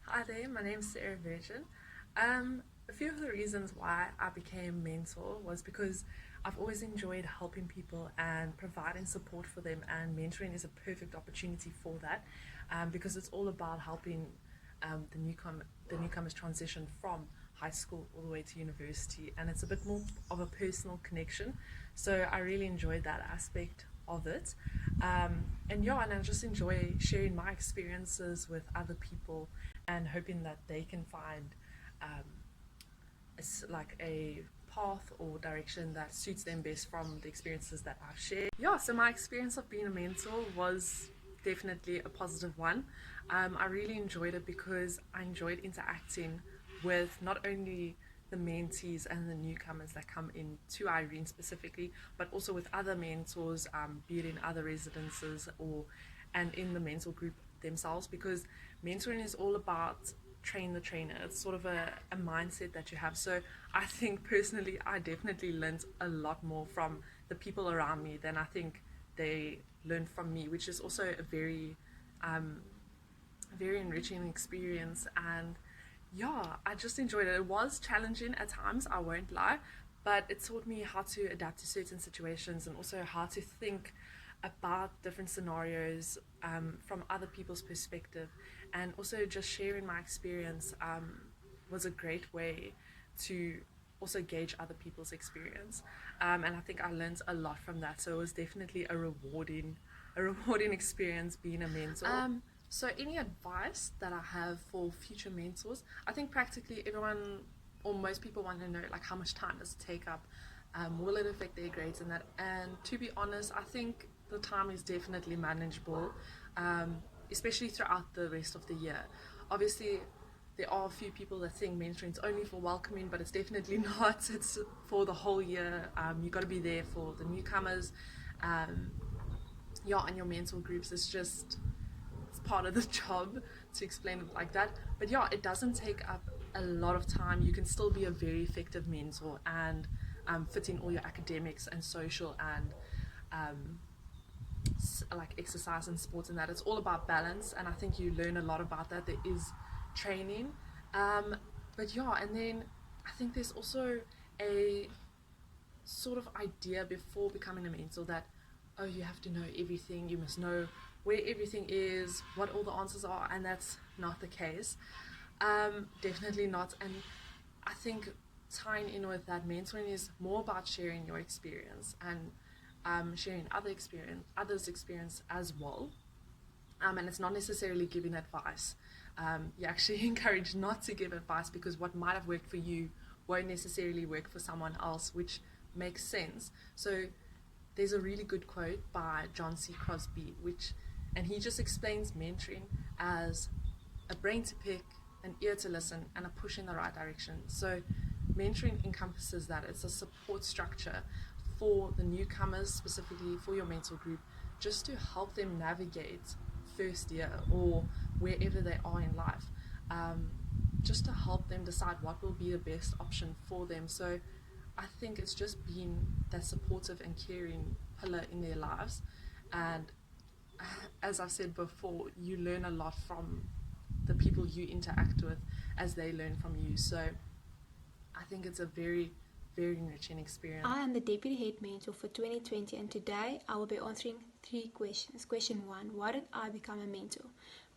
Hi there, my name's Sarah Virgin. A few of the reasons why I became mentor was because I've always enjoyed helping people and providing support for them, and mentoring is a perfect opportunity for that because it's all about helping the newcomers transition from high school all the way to university, and it's a bit more of a personal connection. So I really enjoyed that aspect of it. And I just enjoy sharing my experiences with other people and hoping that they can find um, like a path or direction that suits them best from the experiences that I've shared. Yeah, so my experience of being a mentor was definitely a positive one. I really enjoyed it because I enjoyed interacting with not only the mentees and the newcomers that come in to Irene specifically, but also with other mentors, be it in other residences or and in the mentor group themselves, because mentoring is all about train the trainer. It's sort of a mindset that you have. So I think personally I definitely learned a lot more from the people around me than I think they learned from me, which is also a um, very enriching experience. And yeah, I just enjoyed it. It was challenging at times, I won't lie, but it taught me how to adapt to certain situations and also how to think about different scenarios from other people's perspective. And also just sharing my experience was a great way to also gauge other people's experience. And I think I learned a lot from that. So it was definitely a rewarding experience being a mentor. So any advice that I have for future mentors? I think practically everyone or most people want to know, like, how much time does it take up? Will it affect their grades and that? And to be honest, I think the time is definitely manageable, especially throughout the rest of the year. Obviously, there are a few people that think mentoring is only for welcoming, but it's definitely not. It's for the whole year. You got to be there for the newcomers. Um, yeah, and your mentor groups. It's part of the job to explain it like that. But yeah, it doesn't take up a lot of time. You can still be a very effective mentor and fit in all your academics and social and um, like exercise and sports and that. It's all about balance, and I think you learn a lot about that. There is training, um, but yeah, and then I think there's also a sort of idea before becoming a mentor that, oh, you have to know everything, you must know where everything is, what all the answers are, and that's not the case. Definitely not. And I think tying in with that, mentoring is more about sharing your experience and sharing others' experience as well. And it's not necessarily giving advice. You're actually encouraged not to give advice because what might have worked for you won't necessarily work for someone else, which makes sense. So there's a really good quote by John C. Crosby, and he just explains mentoring as a brain to pick, an ear to listen, and a push in the right direction. So mentoring encompasses that. It's a support structure for the newcomers, specifically for your mentor group, just to help them navigate first year or wherever they are in life, um, just to help them decide what will be the best option for them. So I think it's just being that supportive and caring pillar in their lives. And as I said before, you learn a lot from the people you interact with as they learn from you. So I think it's a very, very enriching experience. I am the Deputy Head Mentor for 2020, and today I will be answering three questions. Question 1: why did I become a mentor?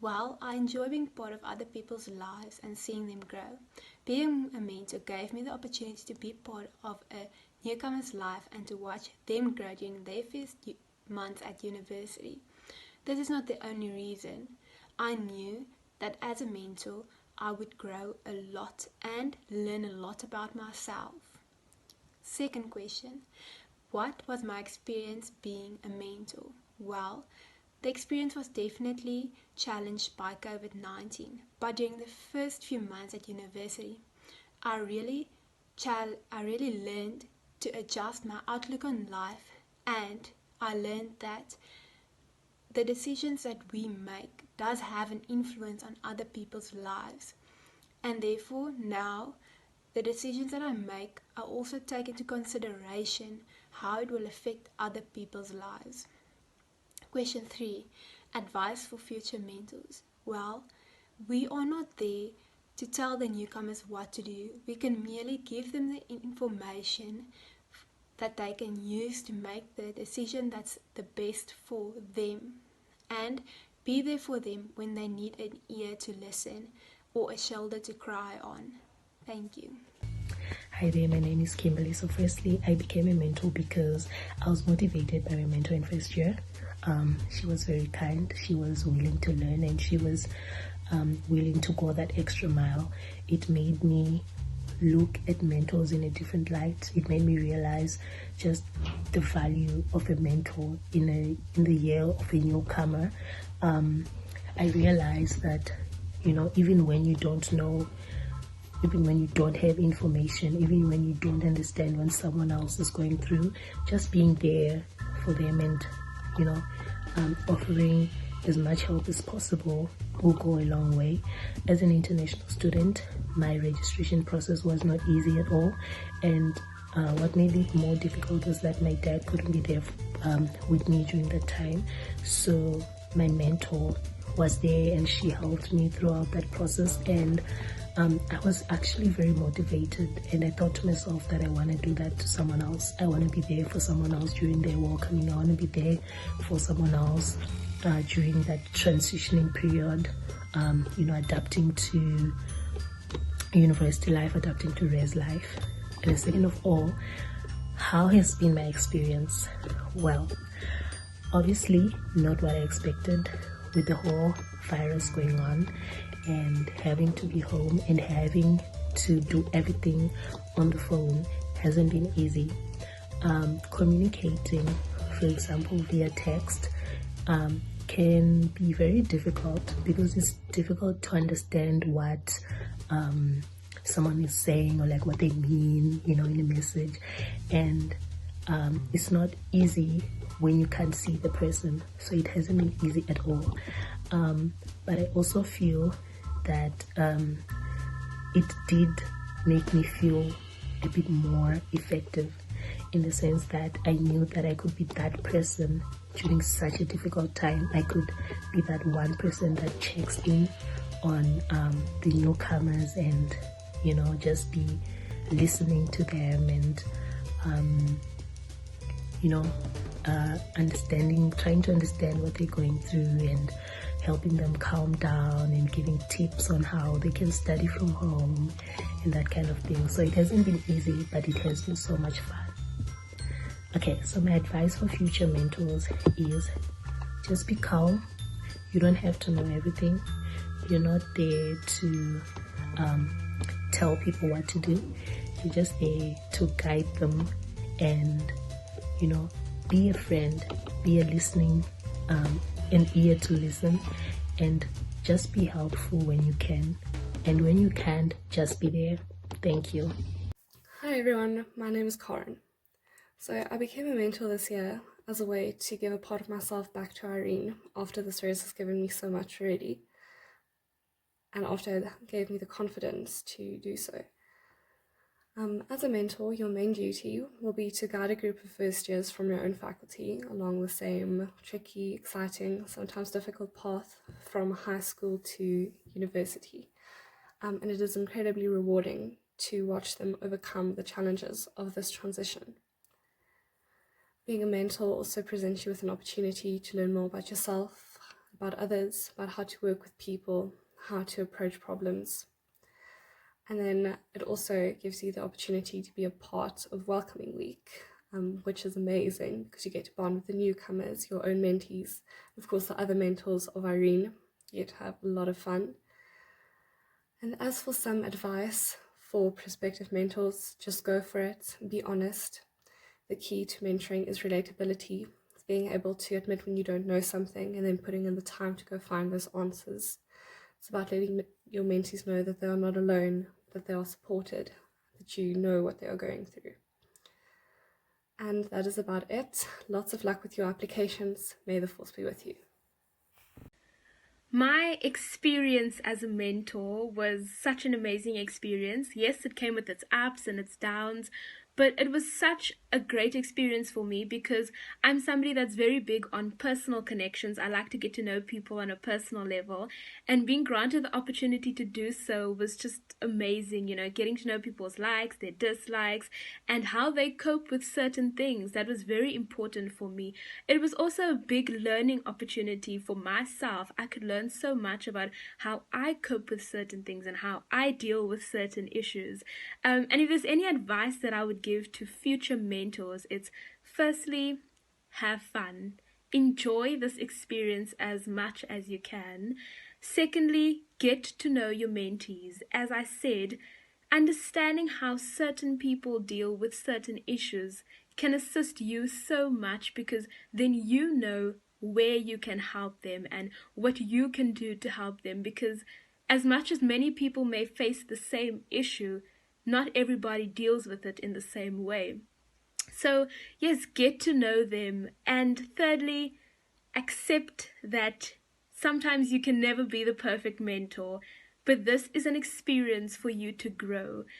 Well, I enjoy being part of other people's lives and seeing them grow. Being a mentor gave me the opportunity to be part of a newcomer's life and to watch them grow during their first months at university. This is not the only reason. I knew that as a mentor, I would grow a lot and learn a lot about myself. Second question: what was my experience being a mentor? Well, the experience was definitely challenged by COVID 19, but during the first few months at university, I really, I really learned to adjust my outlook on life, and I learned that the decisions that we make does have an influence on other people's lives, and therefore now the decisions that I make I also take into consideration how it will affect other people's lives. Question 3: advice for future mentors. Well, We are not there to tell the newcomers what to do. We can merely give them the information that they can use to make the decision that's the best for them, and be there for them when they need an ear to listen or a shoulder to cry on. Thank you. Hi there, my name is Kimberly. So firstly, I became a mentor because I was motivated by my mentor in first year. She was very kind, she was willing to learn, and she was willing to go that extra mile. It made me look at mentors in a different light. It made me realize just the value of a mentor in the year of a newcomer. I realized that, even when you don't know, even when you don't have information, even when you don't understand what someone else is going through, just being there for them and, offering as much help as possible will go a long way. As an international student, my registration process was not easy at all, and what made it more difficult was that my dad couldn't be there with me during that time. So my mentor was there and she helped me throughout that process, and I was actually very motivated, and I thought to myself that I want to do that to someone else. I want to be there for someone else during their welcoming. I want to be there for someone else during that transitioning period, adapting to university life, adapting to res life. And second of all, how has been my experience? Well, obviously not what I expected, with the whole virus going on and having to be home and having to do everything on the phone hasn't been easy. Communicating, for example, via text, can be very difficult because it's difficult to understand what someone is saying, or like what they mean, in a message. And it's not easy when you can't see the person, so it hasn't been easy at all. But I also feel that it did make me feel a bit more effective, in the sense that I knew that I could be that person during such a difficult time. I could be that one person that checks in on the newcomers and just be listening to them and trying to understand what they're going through and helping them calm down and giving tips on how they can study from home and that kind of thing. So it hasn't been easy, but it has been so much fun. Okay, so my advice for future mentors is just be calm. You don't have to know everything. You're not there to tell people what to do. You're just there to guide them and, be a friend, be a listening, an ear to listen, and just be helpful when you can. And when you can't, just be there. Thank you. Hi everyone, my name is Corin. So I became a mentor this year as a way to give a part of myself back to Irene after this race has given me so much already, and after it gave me the confidence to do so. As a mentor, your main duty will be to guide a group of first years from your own faculty along the same tricky, exciting, sometimes difficult path from high school to university. And it is incredibly rewarding to watch them overcome the challenges of this transition. Being a mentor also presents you with an opportunity to learn more about yourself, about others, about how to work with people, how to approach problems. And then it also gives you the opportunity to be a part of Welcoming Week, which is amazing because you get to bond with the newcomers, your own mentees, of course the other mentors of Irene. You get to have a lot of fun. And as for some advice for prospective mentors, just go for it, be honest. The key to mentoring is relatability. It's being able to admit when you don't know something and then putting in the time to go find those answers. It's about letting your mentees know that they are not alone, that they are supported, that you know what they are going through. And that is about it. Lots of luck with your applications. May the force be with you. My experience as a mentor was such an amazing experience. Yes, it came with its ups and its downs, But it was such a great experience for me because I'm somebody that's very big on personal connections. I like to get to know people on a personal level, and being granted the opportunity to do so was just amazing. Getting to know people's likes, their dislikes, and how they cope with certain things. That was very important for me. It was also a big learning opportunity for myself. I could learn so much about how I cope with certain things and how I deal with certain issues. And if there's any advice that I would give to future mentors, it's firstly, have fun. Enjoy this experience as much as you can. Secondly, get to know your mentees. As I said, understanding how certain people deal with certain issues can assist you so much, because then you know where you can help them and what you can do to help them. Because as much as many people may face the same issue, not everybody deals with it in the same way. So, yes, get to know them. And thirdly, accept that sometimes you can never be the perfect mentor, but this is an experience for you to grow.